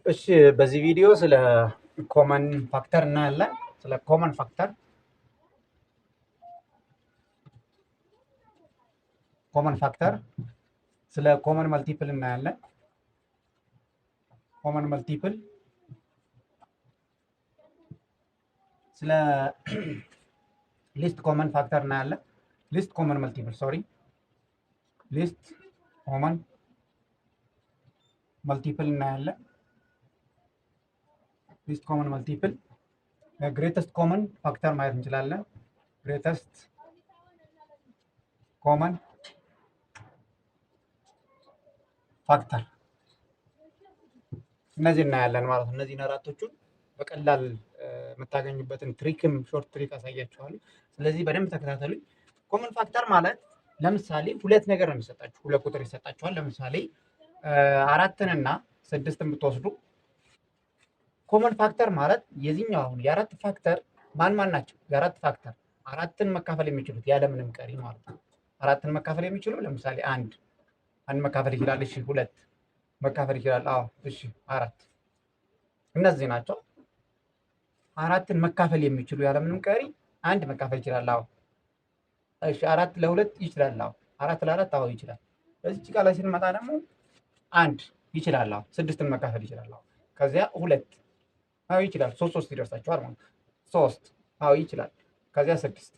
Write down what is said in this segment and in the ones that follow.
እሺ በዚህ ቪዲዮ ስለ ኮመን ፋክተር እናያለን። ስለ ኮመን ፋክተር ስለ ኮመን መልቲፕል እናያለን። ኮመን መልቲፕል ስለ ሊስት ኮመን ፋክተር እናያለን። ሊስት ኮመን መልቲፕል ሶሪ ሊስት ኮመን መልቲፕል እናያለን። ሊስት ኮመን መልቲፕል ግሬተስት ኮመን ፋክተር ማየት እንችላለን። ግሬተስት ኮመን ፋክተር እነዚህ እናያለን ማለት ነው። እነዚህን አራቶቹን በቀላል የምታገኙበትን ትሪክም ሾርት ትሪክ አሳያችኋለሁ። ስለዚህ በደንብ ተከታተሉኝ። ኮመን ፋክተር ማለት ለምሳሌ ሁለት ነገር ነው የሚሰጣችሁ፣ ሁለት ቁጥር ይሰጣችኋል። ለምሳሌ አራትንና ስድስትን ብትወስዱ ኮመን ፋክተር ማለት የዚህኛው አሁን የአራት ፋክተር ማን ናቸው? የአራት ፋክተር አራትን መካፈል የሚችሉት ያለምንም ቀሪ ማለት ነው። አራትን መካፈል የሚችሉ ለምሳሌ አንድ መካፈል ይችላል። እሺ ሁለት መካፈል ይችላል። አዎ እሺ አራት እነዚህ ናቸው። አራትን መካፈል የሚችሉ ያለምንም ቀሪ አንድ መካፈል ይችላል። አዎ እሺ አራት ለሁለት ይችላል። አዎ አራት ለአራት አዎ ይችላል። በዚህ ቃል ላይ ስንመጣ ደግሞ አንድ ይችላል። አዎ ስድስትን መካፈል ይችላል። አዎ ከዚያ ሁለት አዎ ይችላል። ሶስት ይደርሳቸዋል ማለት ሶስት አዎ ይችላል። ከዚያ ስድስት።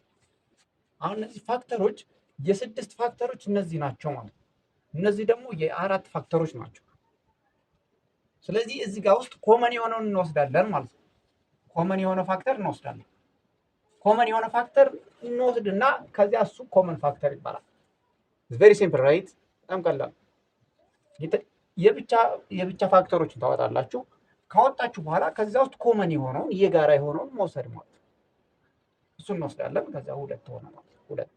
አሁን እነዚህ ፋክተሮች የስድስት ፋክተሮች እነዚህ ናቸው ማለት ነው። እነዚህ ደግሞ የአራት ፋክተሮች ናቸው። ስለዚህ እዚህ ጋር ውስጥ ኮመን የሆነውን እንወስዳለን ማለት ነው። ኮመን የሆነ ፋክተር እንወስዳለን። ኮመን የሆነ ፋክተር እንወስድና ከዚያ እሱ ኮመን ፋክተር ይባላል። ቬሪ ሲምፕል ራይት። በጣም ቀላል። የብቻ ፋክተሮችን ታወጣላችሁ። ካወጣችሁ በኋላ ከዚያ ውስጥ ኮመን የሆነውን የጋራ የሆነውን መውሰድ ማለት ነው። እሱን እንወስዳለን። ከዚያ ሁለት ሆነ ማለት ነው። ሁለት።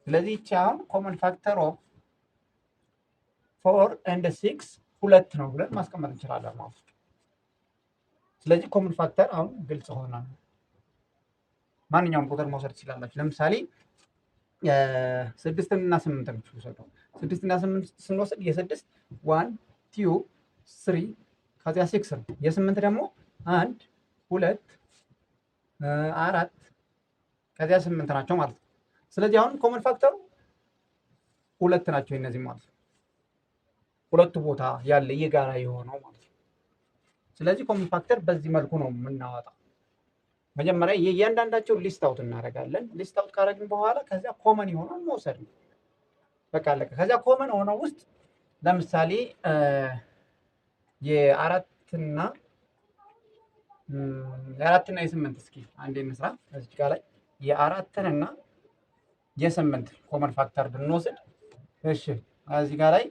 ስለዚህ ይቺ አሁን ኮመን ፋክተር ኦፍ 4 and 6 ሁለት ነው ብለን ማስቀመጥ እንችላለን ማለት ነው። ስለዚህ ኮመን ፋክተር አሁን ግልጽ ሆነ። ማንኛውም ቁጥር መውሰድ ትችላላችሁ። ለምሳሌ ስድስትን እና ስምንትን ብትወስዱ ስድስትና ስምንት ስንወስድ የስድስት 1 2 3 ከዚያ 6 ነው። የስምንት ደግሞ 1 2 4 ከዚያ 8 ናቸው ማለት ነው። ስለዚህ አሁን ኮመን ፋክተሩ ሁለት ናቸው እነዚህ ማለት ነው። ሁለቱ ቦታ ያለ የጋራ የሆነው ማለት ነው። ስለዚህ ኮመን ፋክተር በዚህ መልኩ ነው የምናወጣው። መጀመሪያ የእያንዳንዳቸው ሊስት አውት እናደርጋለን። ሊስት አውት ካደረግን በኋላ ከዚያ ኮመን የሆነውን መውሰድ ነው። በቃ አለቀ። ከዚያ ኮመን ሆነው ውስጥ ለምሳሌ የአራትና የስምንት እስኪ አንዴ እንስራ። እዚህ ጋር ላይ የአራትንና የስምንት ኮመን ፋክተር ብንወስድ እሺ እዚህ ጋር ላይ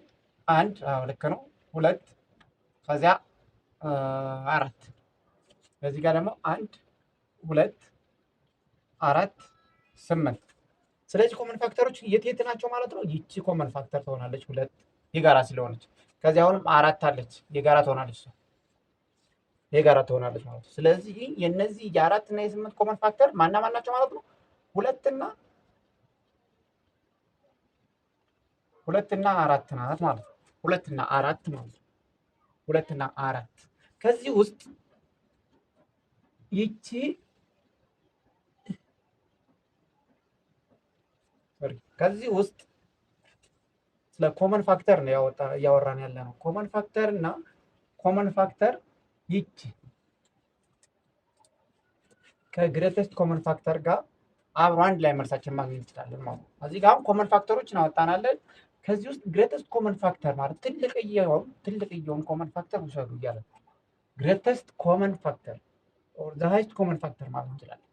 አንድ ልክ ነው። ሁለት ከዚያ አራት እዚህ ጋር ደግሞ አንድ ሁለት አራት ስምንት። ስለዚህ ኮመን ፋክተሮች የት ናቸው ማለት ነው? ይቺ ኮመን ፋክተር ትሆናለች ሁለት የጋራ ስለሆነች። ከዚህ አሁንም አራት አለች የጋራ ትሆናለች የጋራ ትሆናለች ማለት ነው። ስለዚህ የነዚህ የአራት እና የስምንት ኮመን ፋክተር ማን ናቸው ማለት ነው? ሁለትና አራት ናት ማለት ነው። ሁለትና አራት ማለት ነው። ሁለትና አራት ከዚህ ውስጥ ይቺ ከዚህ ውስጥ ስለ ኮመን ፋክተር ነው እያወራን ያለ ነው። ኮመን ፋክተር እና ኮመን ፋክተር ይቺ ከግሬተስት ኮመን ፋክተር ጋር አብሮ አንድ ላይ መልሳችን ማግኘት እንችላለን ማለት ነው። እዚህ ጋር ኮመን ፋክተሮችን አወጣናለን። ከዚህ ውስጥ ግሬተስት ኮመን ፋክተር ማለት ትልቅየውን ኮመን ፋክተር ውሰዱ እያለ ግሬተስት ኮመን ፋክተር ኦር ዘ ሃይስት ኮመን ፋክተር ማለት እንችላለን።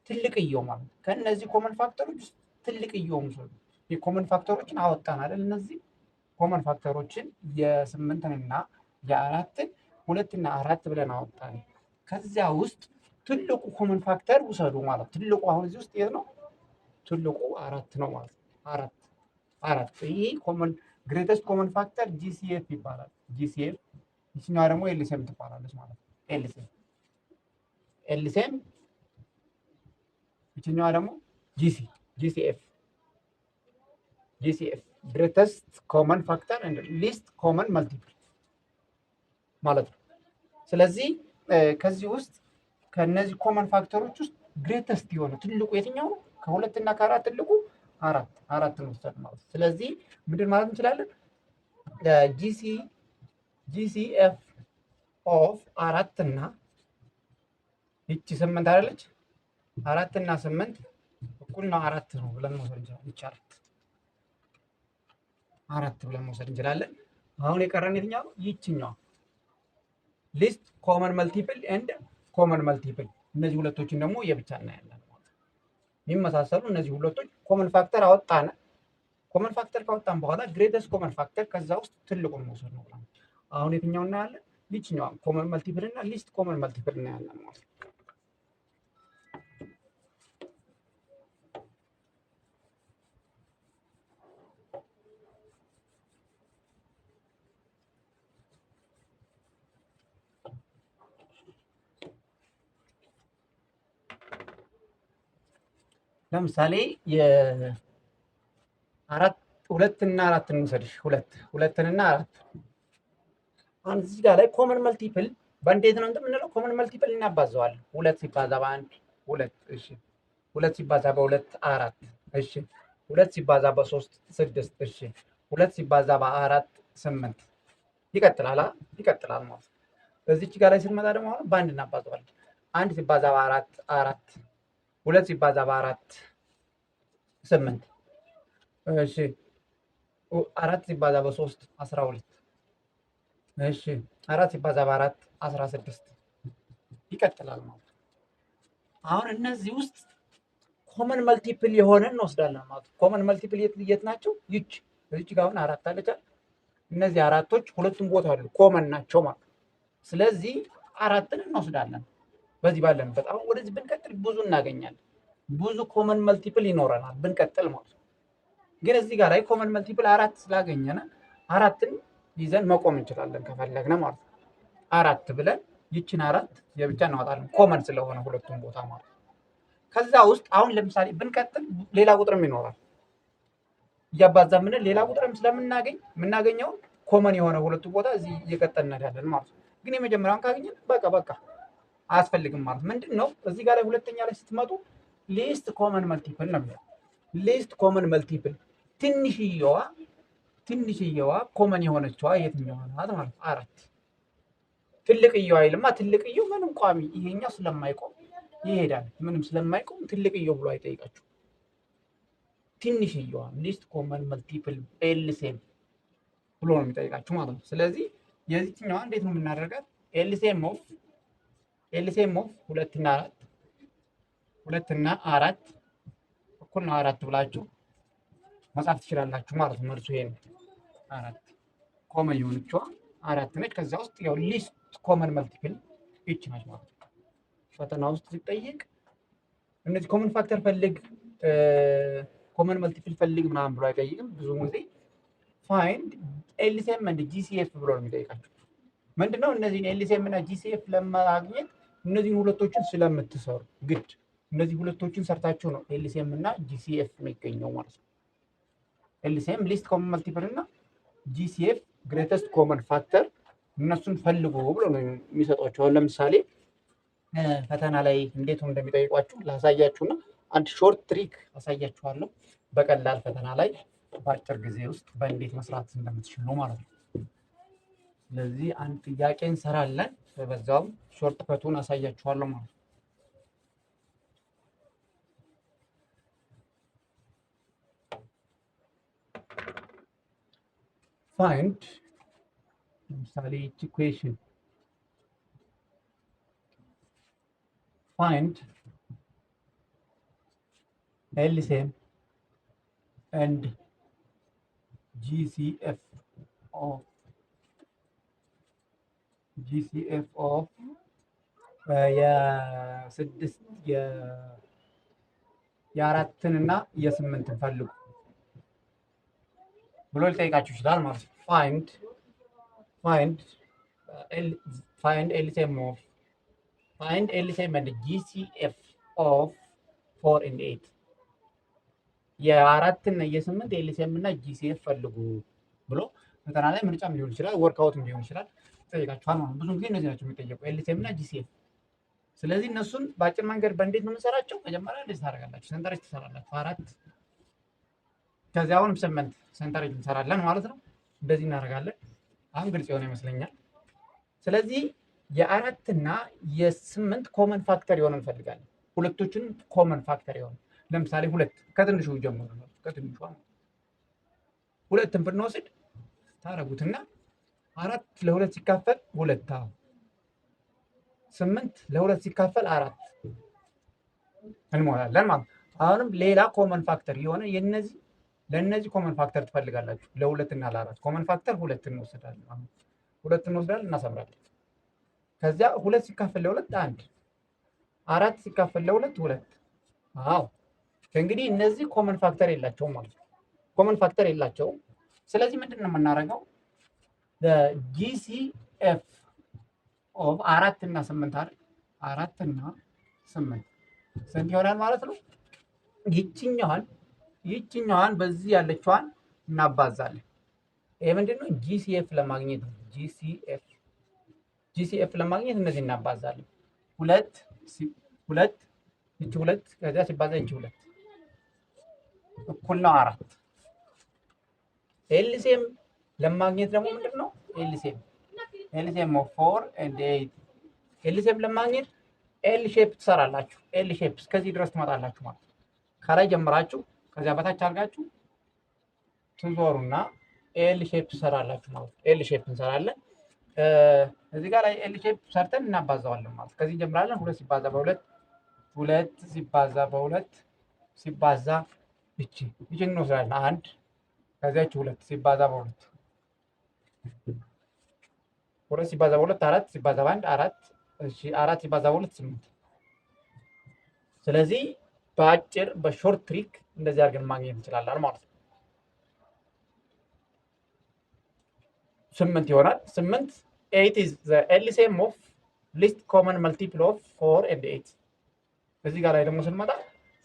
ትልቅየው ማለት ከእነዚህ ኮመን ፋክተሮች ውስጥ ትልቅየውን ውሰዱ። የኮመን ፋክተሮችን አወጣን አይደል? እነዚህ ኮመን ፋክተሮችን የስምንትንና የአራትን ሁለትና አራት ብለን አወጣን። ከዚያ ውስጥ ትልቁ ኮመን ፋክተር ውሰዱ ማለት ትልቁ አሁን እዚህ ውስጥ የት ነው? ትልቁ አራት ነው ማለት አራት። ይሄ ኮመን ግሬተስት ኮመን ፋክተር ጂሲኤፍ ይባላል። ጂሲኤፍ ይችኛዋ ደግሞ ኤልሲኤም ትባላለች ማለት ነው። ኤልሲኤም ይችኛዋ ደግሞ ጂሲኤፍ ግሬተስት ኮመን ፋክተር ኤንድ ሊስት ኮመን መልቲፕል። ማለት ነው። ስለዚህ ከዚህ ውስጥ ከነዚህ ኮመን ፋክተሮች ውስጥ ግሬተስት የሆነ ትልቁ የትኛው ነው? ከሁለት እና ከአራት ትልቁ አራትን ወሰድ ማለት ነው። ስለዚህ ምንድን ማለት እንችላለን? ጂሲኤፍ ኦፍ አራት እና ይቺ ስምንት አይደለች? አራት እና ስምንት እኩል ነው አራት ነው ብለን መውሰድ እንችላለን። ይቺ አራት ብለን መውሰድ እንችላለን። አሁን የቀረን የትኛው ነው? ይችኛዋ ሊስት ኮመን መልቲፕል ኤንድ ኮመን መልቲፕል። እነዚህ ሁለቶችን ደግሞ የብቻ እናያለን። የሚመሳሰሉ እነዚህ ሁለቶች ኮመን ፋክተር አወጣን። ኮመን ፋክተር ካወጣን በኋላ ግሬተስት ኮመን ፋክተር ከዛ ውስጥ ትልቁን መውሰድ ነው። አሁን የትኛው እናያለን? ይችኛዋ ኮመን መልቲፕል እና ሊስት ኮመን መልቲፕል እናያለን ማለት ነው። ለምሳሌ ሁለትና አራትን እንውሰድሽ። ሁለትንና አራት አሁን እዚህ ጋር ላይ ኮመን መልቲፕል በእንዴት ነው እንደምንለው? ኮመን መልቲፕል እናባዘዋለን። ሁለት ሲባዛ በአንድ ሁለት። እሺ ሁለት ሲባዛ በሁለት አራት። እሺ ሁለት ሲባዛ በሶስት ስድስት። እሺ ሁለት ሲባዛ በአራት ስምንት። ይቀጥላል ማለት ነው። እዚች ጋር ላይ ስንመጣ ደግሞ አሁን በአንድ እናባዘዋለን። አንድ ሲባዛ በአራት አራት። ሁለት ሲባዛ በአራት ስምንት። እሺ አራት ሲባዛ በሶስት 12። እሺ አራት ሲባዛ በአራት 16። ይቀጥላል ማለት ነው። አሁን እነዚህ ውስጥ ኮመን መልቲፕል የሆነ እንወስዳለን ማለት ነው። ኮመን መልቲፕል የት ናቸው? እዚች ጋር አሁን አራት አለች። እነዚህ አራቶች ሁለቱም ቦታ አሉ፣ ኮመን ናቸው ማለት ነው። ስለዚህ አራትን እንወስዳለን በዚህ ባለንበት። አሁን ወደዚህ ብንቀጥል ብዙ እናገኛለን። ብዙ ኮመን መልቲፕል ይኖረናል ብንቀጥል ማለት ነው። ግን እዚህ ጋር ላይ ኮመን መልቲፕል አራት ስላገኘን አራትን ይዘን መቆም እንችላለን ከፈለግን ማለት ነው። አራት ብለን ይችን አራት የብቻ እናወጣለን ኮመን ስለሆነ ሁለቱም ቦታ ማለት ነው። ከዛ ውስጥ አሁን ለምሳሌ ብንቀጥል ሌላ ቁጥርም ይኖራል። እያባዛ ምንል ሌላ ቁጥርም ስለምናገኝ የምናገኘውን ኮመን የሆነ ሁለቱ ቦታ እዚህ እየቀጠልን እንሄዳለን ማለት ነው። ግን የመጀመሪያውን ካገኘን በቃ አያስፈልግም ማለት ምንድን ነው? እዚህ ጋር ላይ ሁለተኛ ላይ ስትመጡ ሊስት ኮመን መልቲፕል ነው የሚለው። ሊስት ኮመን መልቲፕል ትንሽየዋ ኮመን የሆነችዋ የትኛዋ ናት ማለት አራት። ትልቅየዋ አይልማ። ትልቅየው ምንም ቋሚ ይሄኛው ስለማይቆም ይሄዳል። ምንም ስለማይቆም ትልቅየው ብሎ አይጠይቃችሁ። ትንሽየዋ ሊስት ኮመን መልቲፕል ኤልሲኤም ብሎ ነው የሚጠይቃችሁ ማለት ነው። ስለዚህ የዚህኛዋ እንዴት ነው የምናደርጋት? ኤልሲኤም ኦፍ ሁለትና አራት እኩል ነው አራት ብላችሁ መጻፍ ትችላላችሁ ማለት ነው። መልሱ ይሄ ነው። አራት ኮመን የሆነችዋ አራት ነች። ከዛ ውስጥ ያው ሊስት ኮመን መልቲፕል ይች ነች ማለት ነው። ፈተና ውስጥ ሲጠይቅ እነዚህ ኮመን ፋክተር ፈልግ፣ ኮመን መልቲፕል ፈልግ ምናምን ብሎ አይጠይቅም። ብዙ ጊዜ ፋይንድ ኤልሲኤም እንደ ጂሲኤፍ ብሎ ነው የሚጠይቃቸው። ምንድነው እነዚህን ኤልሲኤም እና ጂሲኤፍ ለማግኘት እነዚህን ሁለቶችን ስለምትሰሩ ግድ እነዚህ ሁለቶችን ሰርታችሁ ነው ኤልሲኤም እና ጂሲኤፍ የሚገኘው ማለት ነው። ኤልሲኤም ሊስት ኮመን መልቲፕል እና ጂሲኤፍ ግሬተስት ኮመን ፋክተር እነሱን ፈልጉ ብሎ ነው የሚሰጧቸው። ለምሳሌ ፈተና ላይ እንዴት እንደሚጠይቋችሁ ላሳያችሁና አንድ ሾርት ትሪክ አሳያችኋለሁ። በቀላል ፈተና ላይ በአጭር ጊዜ ውስጥ በእንዴት መስራት እንደምትችሉ ማለት ነው። ስለዚህ አንድ ጥያቄ እንሰራለን፣ በዛውም ሾርት ከቱን አሳያችኋለሁ ማለት ነው። ፋይንድ ለምሳሌ ኢኩዌሽን ፋይንድ LCM and GCF of የስድስት የአራትን እና የስምንትን ፈልጉ ብሎ ሊጠይቃችሁ ይችላል ማለት ነው። ፋይንድ LCM and GCF of 4 and 8 የአራትና የስምንት ኤልሲኤም እና ጂሲኤፍ ፈልጉ ብሎ ፈተና ላይ ምርጫም ሊሆን ይችላል፣ ወርክአውትም ሊሆን ይችላል። ይጠይቃችኋል ማለት ነው። ብዙ ጊዜ እነዚህ ናቸው የሚጠየቁ ኤልሲኤም እና ጂሲኤፍ። ስለዚህ እነሱን በአጭር መንገድ በእንዴት ነው የምንሰራቸው? መጀመሪያ እንደዚህ ታደርጋላችሁ፣ ሰንጠረዥ ትሰራላችሁ 4 ከዚያ አሁንም 8 ሰንጠረዥ እንሰራለን ማለት ነው። እንደዚህ እናደርጋለን። አሁን ግልጽ የሆነ ይመስለኛል። ስለዚህ የ4 እና የ8 ኮመን ፋክተር የሆነ እንፈልጋለን። ሁለቶችን ኮመን ፋክተር የሆነ ለምሳሌ 2 ከትንሹ ጀምሮ ነው ከትንሹ ሁለትን ብንወስድ ታረጉትና 4 ለ2 ሲካፈል 2 8 ለ2 ሲካፈል 4 እንሞላለን ማለት ነው። አሁንም ሌላ ኮመን ፋክተር የሆነ የነዚህ ለነዚህ ኮመን ፋክተር ትፈልጋላችሁ። ለ2 እና ለ4 ኮመን ፋክተር 2 እንወስዳለን። አሁን 2 እንወስዳለን እናሰምራለን። ከዚያ 2 ሲካፈል ለ2 1 4 ሲካፈል ለ2 2 አዎ እንግዲህ እነዚህ ኮመን ፋክተር የላቸውም ማለት ነው። ኮመን ፋክተር የላቸውም። ስለዚህ ምንድን ነው የምናደርገው? ጂሲኤፍ ኦፍ 4 እና 8 አይደል? 4 እና 8 ስንት ይሆናል ማለት ነው? ይችኛዋን በዚህ ያለችዋን እናባዛለን። ይሄ ምንድን ነው? ጂሲኤፍ ለማግኘት ነው። ጂሲኤፍ ለማግኘት እነዚህ እናባዛለን። 2 ይቺ 2 ከዚያ ሲባዛ ይቺ 2 እኩል ነው 4። ኤልሲኤም ለማግኘት ደግሞ ምንድን ነው? ኤልሲኤም ኦፍ 4 and 8 ኤልሲኤም ለማግኘት ኤል ሼፕ ትሰራላችሁ። ኤል ሼፕ እስከዚህ ድረስ ትመጣላችሁ ማለት ነው። ከላይ ጀምራችሁ ከዚያ በታች አድርጋችሁ ትዞሩና ኤል ሼፕ ትሰራላችሁ ማለት ነው። ኤል ሼፕ እንሰራለን። እዚህ ጋር ላይ ኤል ሼፕ ሰርተን እናባዛዋለን ማለት ከዚህ ጀምራለን። 2 ሲባዛ በ2 2 ሲባዛ በ2 ሲባዛ ይቺን እንወስዳለን 1 ከዚያች 2 ሲባዛ በ2 2 ሲባዛ በ2 4 ሲባዛ በ1 4 እሺ 4 ሲባዛ በ2 8። ስለዚህ በአጭር በሾርት ትሪክ እንደዚህ አድርገን ማግኘት እንችላለን ማለት ነው። 8 ይሆናል። 8 8 is the LCM of least common multiple of 4 and 8። እዚህ ጋር ላይ ደግሞ ስንመጣ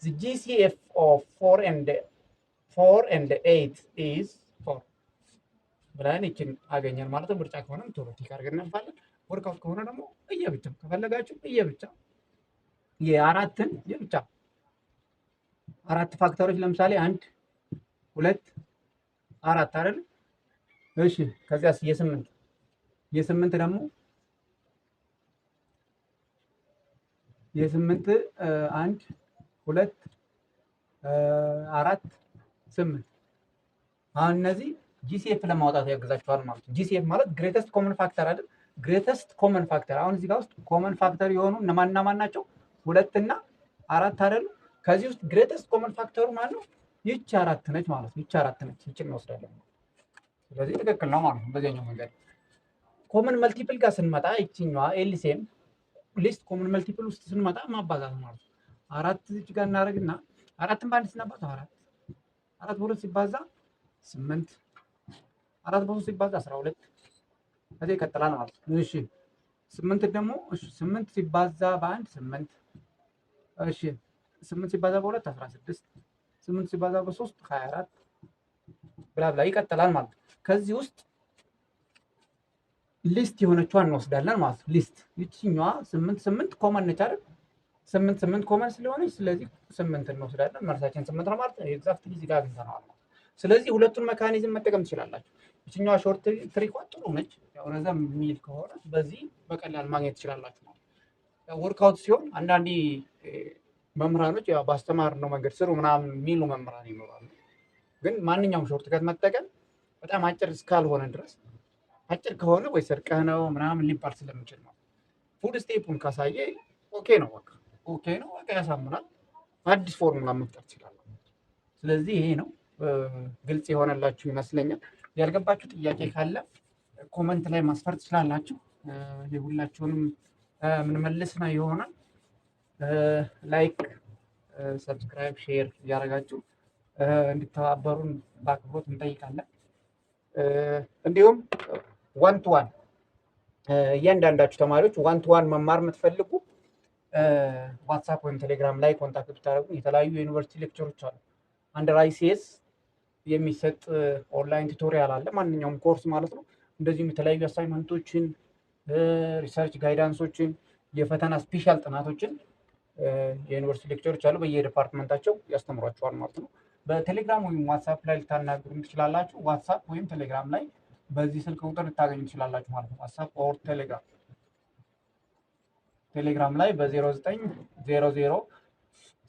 the GCF of 4 and 8 is 4 ብለን ይችን አገኘን ማለት ነው። ምርጫ ከሆነም ቶሎ ቲክ አድርገን እናልፋለን። ወርክአውት ከሆነ ደግሞ እየብቻ ከፈለጋችሁ እየብቻ የአራትን የብቻ 4 ፋክተሮች ለምሳሌ 1 2 4 አይደል? እሺ ከዚያስ የ8 ደግሞ የ8 1 2 4 8 አሁን እነዚህ ጂሲኤፍ ለማውጣት ያግዛችኋል ማለት ነው። ጂሲኤፍ ማለት ግሬተስት ኮመን ፋክተር አይደል? ግሬተስት ኮመን ፋክተር አሁን እዚህ ጋር ውስጥ ኮመን ፋክተር የሆኑ እነማንና ማን ናቸው? 2 እና 4 አይደል? ከዚህ ውስጥ ግሬተስት ኮመን ፋክተሩ ማለት ነው ይቺ 4 ነች ማለት ነው። ይቺ 4 ነች። ይቺን እንወስዳለን። ስለዚህ ትክክል ነው ማለት ነው። በዚህኛው መንገድ ኮመን መልቲፕል ጋር ስንመጣ ይቺኛዋ ኤልሲኤም ሊስት ኮመን መልቲፕል ውስጥ ስንመጣ ማባዛት ማለት ነው። 4 እዚህ ጋር እናደርግና 4ን በአንድ ስናባዛ 4 በ2 ሲባዛ 8 4 በ3 ሲባዛ 12 ከዚህ ይቀጥላል ማለት ነው። እሺ 8 ደግሞ እሺ 8 ሲባዛ በ1 8 እሺ 8 ሲባዛ በ2 16 8 ሲባዛ በ3 24 ብላ ብላ ይቀጥላል ማለት ነው። ከዚህ ውስጥ ሊስት የሆነችዋን እንወስዳለን ማለት ነው። ሊስት ይችኛዋ 8 ኮመን ነች አይደል? 8 ኮመን ስለሆነች ስለዚህ 8 እንወስዳለን። መልሳችን 8 ነው ማለት ነው። ኤግዛክትሊ እዚህ ጋር አግኝተነዋል። ስለዚህ ሁለቱን ሜካኒዝም መጠቀም ትችላላችሁ። ይችኛዋ ሾርት ትሪኳ ጥሩ ነች። ያው ረዘም የሚል ከሆነ በዚህ በቀላል ማግኘት ትችላላችሁ ማለት ነው። ወርክአውት ሲሆን አንዳንዴ መምህራኖች ያው ባስተማርነው መንገድ ስሩ ምናምን የሚሉ መምህራን ይኖራሉ። ግን ማንኛውም ሾርት ከት መጠቀም በጣም አጭር እስካልሆነ ድረስ አጭር ከሆነ ወይ ሰርቀህ ነው ምናምን ሊባል ስለሚችል ነው። ፉል ስቴፑን ካሳየ ኦኬ ነው በቃ ያሳምናል። አዲስ ፎርሙላ መፍጠር ትችላለህ። ስለዚህ ይሄ ነው። ግልጽ የሆነላችሁ ይመስለኛል። ያልገባችሁ ጥያቄ ካለ ኮመንት ላይ ማስፈር ትችላላችሁ። የሁላችሁንም ምንመልስ ነው ይሆናል። ላይክ፣ ሰብስክራይብ፣ ሼር እያደረጋችሁ እንድተባበሩን በአክብሮት እንጠይቃለን። እንዲሁም ዋን ቱ ዋን እያንዳንዳችሁ ተማሪዎች ዋን ቱ ዋን መማር የምትፈልጉ ዋትሳፕ ወይም ቴሌግራም ላይ ኮንታክት ብታደርጉ የተለያዩ የዩኒቨርሲቲ ሌክቸሮች አሉ። አንደር አይሲኤስ የሚሰጥ ኦንላይን ቱቶሪያል አለ፣ ማንኛውም ኮርስ ማለት ነው። እንደዚሁም የተለያዩ አሳይመንቶችን ሪሰርች ጋይዳንሶችን፣ የፈተና ስፔሻል ጥናቶችን የዩኒቨርሲቲ ሌክቸሮች አሉ በየዲፓርትመንታቸው ያስተምሯቸዋል ማለት ነው። በቴሌግራም ወይም ዋትሳፕ ላይ ልታናግሩን ትችላላችሁ። ዋትሳፕ ወይም ቴሌግራም ላይ በዚህ ስልክ ቁጥር ልታገኙ ትችላላችሁ ማለት ነው። ዋትሳፕ ኦር ቴሌግራም ላይ በ0900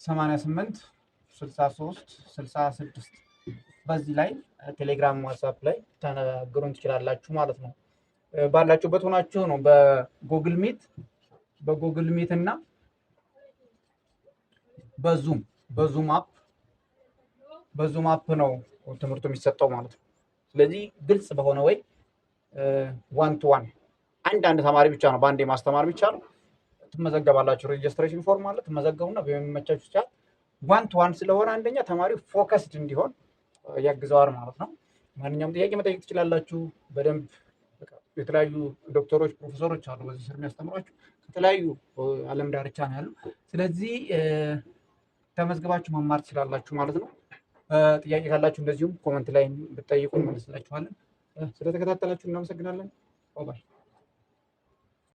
88 63 66 በዚህ ላይ ቴሌግራም ዋትሳፕ ላይ ታናግሩን ትችላላችሁ ማለት ነው። ባላችሁበት ሆናችሁ ነው በጉግል ሚት እና በዙም አፕ ነው ትምህርቱ የሚሰጠው ማለት ነው። ስለዚህ ግልጽ በሆነ ወይ ዋን ቱ ዋን አንድ ተማሪ ብቻ ነው በአንዴ ማስተማር ብቻ ነው። ትመዘገባላችሁ። ሬጅስትሬሽን ፎርም አለ። ትመዘገቡና በሚመቻችሁ ሰዓት ዋን ቱ ዋን ስለሆነ አንደኛ ተማሪው ፎከስድ እንዲሆን ያግዘዋል ማለት ነው። ማንኛውም ጥያቄ መጠየቅ ትችላላችሁ። በደንብ የተለያዩ ዶክተሮች፣ ፕሮፌሰሮች አሉ በዚህ ስር የሚያስተምሯችሁ ከተለያዩ ዓለም ዳርቻ ነው ያሉ። ስለዚህ ተመዝግባችሁ መማር ትችላላችሁ ማለት ነው። ጥያቄ ካላችሁ እንደዚሁም ኮመንት ላይ ብትጠይቁ እንመልስላችኋለን። ስለተከታተላችሁ እናመሰግናለን። ባይ